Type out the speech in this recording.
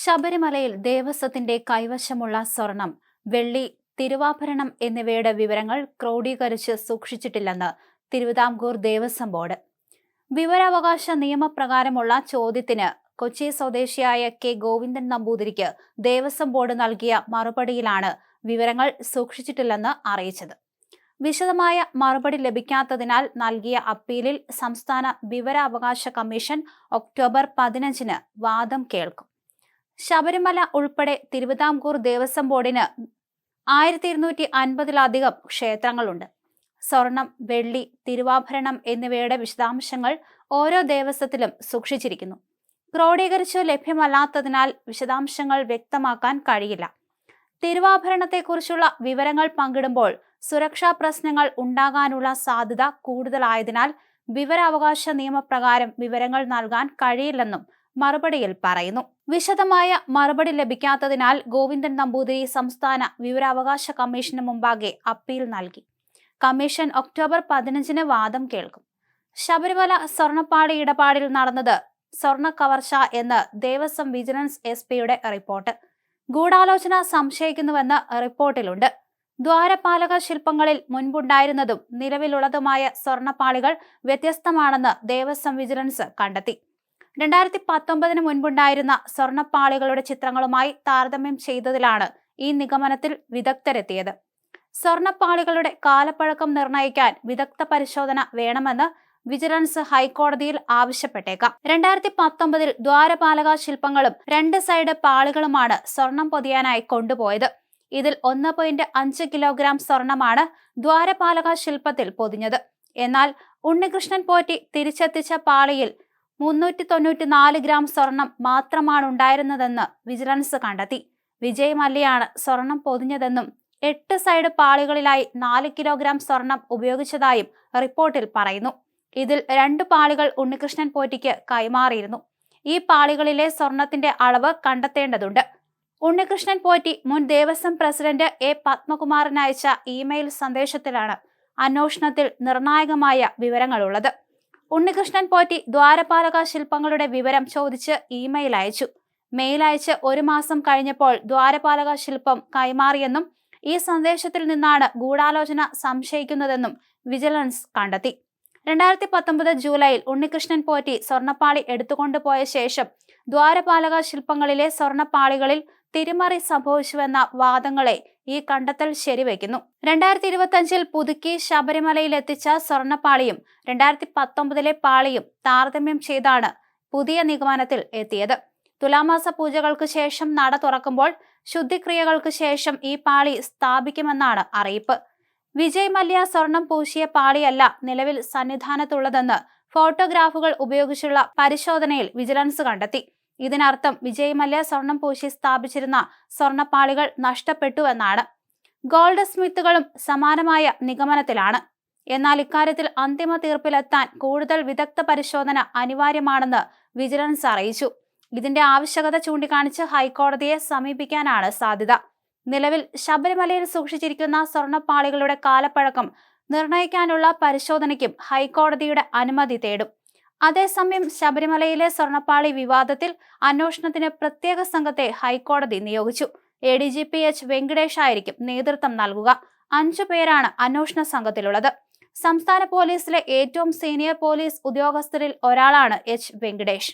ശബരിമലയിൽ ദേവസ്വത്തിന്റെ കൈവശമുള്ള സ്വർണം, വെള്ളി, തിരുവാഭരണം എന്നിവയുടെ വിവരങ്ങൾ ക്രോഡീകരിച്ച് സൂക്ഷിച്ചിട്ടില്ലെന്ന് തിരുവിതാംകൂർ ദേവസ്വം ബോർഡ്. വിവരാവകാശ നിയമപ്രകാരമുള്ള ചോദ്യത്തിന് കൊച്ചി സ്വദേശിയായ കെ ഗോവിന്ദൻ നമ്പൂതിരിക്ക് ദേവസ്വം ബോർഡ് നൽകിയ മറുപടിയിലാണ് വിവരങ്ങൾ സൂക്ഷിച്ചിട്ടില്ലെന്ന് അറിയിച്ചത്. വിശദമായ മറുപടി ലഭിക്കാത്തതിനാൽ നൽകിയ അപ്പീലിൽ സംസ്ഥാന വിവരാവകാശ കമ്മീഷൻ ഒക്ടോബർ 15-ന് വാദം കേൾക്കും. ശബരിമല ഉൾപ്പെടെ തിരുവിതാംകൂർ ദേവസ്വം ബോർഡിന് 1250-ലധികം ക്ഷേത്രങ്ങളുണ്ട്. സ്വർണം, വെള്ളി, തിരുവാഭരണം എന്നിവയുടെ വിശദാംശങ്ങൾ ഓരോ ദേവസ്വത്തിലും സൂക്ഷിച്ചിരിക്കുന്നു. ക്രോഡീകരിച്ച് ലഭ്യമല്ലാത്തതിനാൽ വിശദാംശങ്ങൾ വ്യക്തമാക്കാൻ കഴിയില്ല. തിരുവാഭരണത്തെക്കുറിച്ചുള്ള വിവരങ്ങൾ പങ്കിടുമ്പോൾ സുരക്ഷാ പ്രശ്നങ്ങൾ ഉണ്ടാകാനുള്ള സാധ്യത കൂടുതലായതിനാൽ വിവരാവകാശ നിയമപ്രകാരം വിവരങ്ങൾ നൽകാൻ കഴിയില്ലെന്നും മറുപടിയിൽ പറയുന്നു. വിശദമായ മറുപടി ലഭിക്കാത്തതിനാൽ ഗോവിന്ദൻ നമ്പൂതിരി സംസ്ഥാന വിവരാവകാശ കമ്മീഷന് മുമ്പാകെ അപ്പീൽ നൽകി. കമ്മീഷൻ ഒക്ടോബർ 15-ന് വാദം കേൾക്കും. ശബരിമല സ്വർണ്ണപ്പാളി ഇടപാടിൽ നടന്നത് സ്വർണ്ണ കവർച്ച എന്ന് ദേവസ്വം വിജിലൻസ് SP-യുടെ റിപ്പോർട്ട്. ഗൂഢാലോചന സംശയിക്കുന്നുവെന്ന് റിപ്പോർട്ടിലുണ്ട്. ദ്വാരപാലക ശില്പങ്ങളിൽ മുൻപുണ്ടായിരുന്നതും നിലവിലുള്ളതുമായ സ്വർണ്ണപ്പാളികൾ വ്യത്യസ്തമാണെന്ന് ദേവസ്വം വിജിലൻസ് കണ്ടെത്തി. 2019-ന് മുൻപുണ്ടായിരുന്ന സ്വർണ്ണപ്പാളികളുടെ ചിത്രങ്ങളുമായി താരതമ്യം ചെയ്തതിലാണ് ഈ നിഗമനത്തിൽ വിദഗ്ധരെത്തിയത്. സ്വർണ്ണപ്പാളികളുടെ കാലപ്പഴക്കം നിർണ്ണയിക്കാൻ വിദഗ്ധ പരിശോധന വേണമെന്ന് വിജിലൻസ് ഹൈക്കോടതിയിൽ ആവശ്യപ്പെട്ടേക്കാം. 2019-ൽ ദ്വാരപാലക ശില്പങ്ങളും 2 സൈഡ് പാളികളുമാണ് സ്വർണം പൊതിയാനായി കൊണ്ടുപോയത്. ഇതിൽ 1.5 കിലോഗ്രാം സ്വർണമാണ് ദ്വാരപാലക ശില്പത്തിൽ പൊതിഞ്ഞത്. എന്നാൽ ഉണ്ണികൃഷ്ണൻ പോറ്റി തിരിച്ചെത്തിച്ച പാളിയിൽ 394 ഗ്രാം സ്വർണം മാത്രമാണുണ്ടായിരുന്നതെന്ന് വിജിലൻസ് കണ്ടെത്തി. വിജയ് മല്യയാണ് സ്വർണം പൊതിഞ്ഞതെന്നും 8 സൈഡ് പാളികളിലായി 4 കിലോഗ്രാം സ്വർണം ഉപയോഗിച്ചതായും റിപ്പോർട്ടിൽ പറയുന്നു. ഇതിൽ 2 പാളികൾ ഉണ്ണികൃഷ്ണൻ പോറ്റിക്ക് കൈമാറിയിരുന്നു. ഈ പാളികളിലെ സ്വർണത്തിന്റെ അളവ് കണ്ടെത്തേണ്ടതുണ്ട്. ഉണ്ണികൃഷ്ണൻ പോറ്റി മുൻ ദേവസ്വം പ്രസിഡന്റ് A. പത്മകുമാറിന് അയച്ച ഇമെയിൽ സന്ദേശത്തിലാണ് അന്വേഷണത്തിൽ നിർണായകമായ വിവരങ്ങളുള്ളത്. ഉണ്ണികൃഷ്ണൻ പോറ്റി ദ്വാരപാലക ശില്പങ്ങളുടെ വിവരം ചോദിച്ച് ഇമെയിൽ അയച്ചു. മെയിൽ അയച്ച് 1 മാസം കഴിഞ്ഞപ്പോൾ ദ്വാരപാലക ശില്പം കൈമാറിയെന്നും ഈ സന്ദേശത്തിൽ നിന്നാണ് ഗൂഢാലോചന സംശയിക്കുന്നതെന്നും വിജിലൻസ് കണ്ടെത്തി. 2019 ജൂലൈയിൽ ഉണ്ണികൃഷ്ണൻ പോറ്റി സ്വർണ്ണപ്പാളി എടുത്തുകൊണ്ടുപോയ ശേഷം ദ്വാരപാലക ശില്പങ്ങളിലെ സ്വർണ്ണപ്പാളികളിൽ തിരിമറി സംഭവിച്ചുവെന്ന വാദങ്ങളെ ഈ കണ്ടെത്തൽ ശരിവയ്ക്കുന്നു. 2025-ൽ പുതുക്കി ശബരിമലയിൽ എത്തിച്ച സ്വർണ്ണപ്പാളിയും 2019-ലെ പാളിയും താരതമ്യം ചെയ്താണ് പുതിയ നിഗമനത്തിൽ എത്തിയത്. തുലാമാസ പൂജകൾക്ക് ശേഷം നട തുറക്കുമ്പോൾ ശുദ്ധിക്രിയകൾക്ക് ശേഷം ഈ പാളി സ്ഥാപിക്കുമെന്നാണ് അറിയിപ്പ്. വിജയ് മല്യ സ്വർണം പൂശിയ പാളിയല്ല നിലവിൽ സന്നിധാനത്തുള്ളതെന്ന് ഫോട്ടോഗ്രാഫുകൾ ഉപയോഗിച്ചുള്ള പരിശോധനയിൽ വിജിലൻസ് കണ്ടെത്തി. ഇതിനർത്ഥം വിജയ് മല്യ സ്വർണം പൂശി സ്ഥാപിച്ചിരുന്ന സ്വർണ്ണപ്പാളികൾ നഷ്ടപ്പെട്ടുവെന്നാണ്. ഗോൾഡ് സ്മിത്തുകളും സമാനമായ നിഗമനത്തിലാണ്. എന്നാൽ ഇക്കാര്യത്തിൽ അന്തിമ തീർപ്പിലെത്താൻ കൂടുതൽ വിദഗ്ധ പരിശോധന അനിവാര്യമാണെന്ന് വിജിലൻസ് അറിയിച്ചു. ഇതിന്റെ ആവശ്യകത ചൂണ്ടിക്കാണിച്ച് ഹൈക്കോടതിയെ സമീപിക്കാനാണ് സാധ്യത. നിലവിൽ ശബരിമലയിൽ സൂക്ഷിച്ചിരിക്കുന്ന സ്വർണ്ണപ്പാളികളുടെ കാലപ്പഴക്കം നിർണ്ണയിക്കാനുള്ള പരിശോധനയ്ക്കും ഹൈക്കോടതിയുടെ അനുമതി തേടും. അതേസമയം ശബരിമലയിലെ സ്വർണ്ണപ്പാളി വിവാദത്തിൽ അന്വേഷണത്തിന് പ്രത്യേക സംഘത്തെ ഹൈക്കോടതി നിയോഗിച്ചു. ADGP H. വെങ്കിടേഷ് ആയിരിക്കും നേതൃത്വം നൽകുക. 5 പേരാണ് അന്വേഷണ സംഘത്തിലുള്ളത്. സംസ്ഥാന പോലീസിലെ ഏറ്റവും സീനിയർ പോലീസ് ഉദ്യോഗസ്ഥരിൽ ഒരാളാണ് H. വെങ്കിടേഷ്.